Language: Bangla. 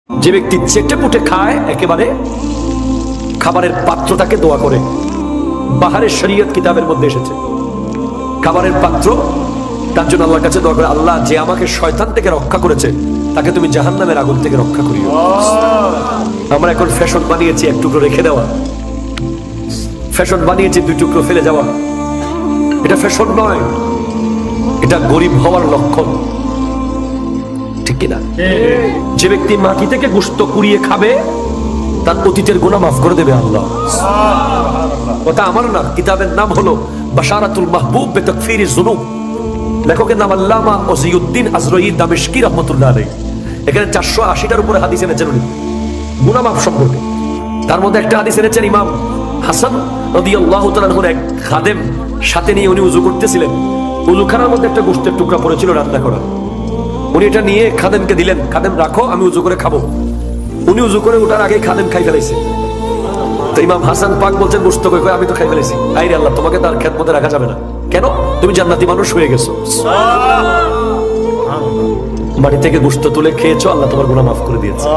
যে ব্যক্তি চেটে পুটে খায় একেবারে খাবারের পাত্রটাকে দোয়া করে, বাহারের শরীয়ত কিতাবের মধ্যে এসেছে খাবারের পাত্র তার জন্য আল্লাহর কাছে দোয়া করে, আল্লাহ যে আমাকে শয়তান থেকে রক্ষা করেছে তাকে তুমি জাহান্নামের আগুন থেকে রক্ষা করিও। আমরা এখন ফ্যাশন বানিয়েছি এক টুকরো রেখে দেওয়া, ফ্যাশন বানিয়েছি দুই টুকরো ফেলে যাওয়া। এটা ফ্যাশন নয়, এটা গরিব হওয়ার লক্ষণ, ঠিক কিনা? যে ব্যক্তি মাটি থেকে গোশত কুড়িয়ে খাবে তার অতীতের গুনাহ মাফ করে দেবে আল্লাহ। কথা আমার না, কিতাবের নাম হলো বাশারাতুল মাহবুব বিতাকফিরিজ যুনুব, লেখকের নাম আল্লামা ওজিউদ্দিন আজরয়ী দামেশকি রাহমাতুল্লাহ আলাইহি। এখানে 480টার উপরে হাদিস এনেছেন উনি গুনাহ মাফ সম্পর্কে। তার মধ্যে একটা হাদিস এনেছেন ইমাম হাসান রাদিয়াল্লাহু তাআলা আনহুর এক খাদেম সাথে নিয়ে উনি ওযু করতেছিলেন, ওযুখানার মধ্যে একটা গোশতের টুকরা পড়েছিল রান্না করা। উনি এটা নিয়ে খাদেমকে দিলেন, খাদেম রাখো আমি ওযু করে খাবো। উনি ওযু করে ওঠার আগে খাদেম খাই ফেলাইছে। তো ইমাম হাসান পাক বলছেন গোশত কই? আমি তো খাই ফেলেছি। আইরে আল্লাহ, তোমাকে তার খেদমতে রাখা যাবে না। কেন? তুমি জান্নাতি মানুষ হয়ে গেছো, মাটি থেকে গোশত তুলে খেয়েছো, আল্লাহ তোমার গুনাহ মাফ করে দিয়েছে।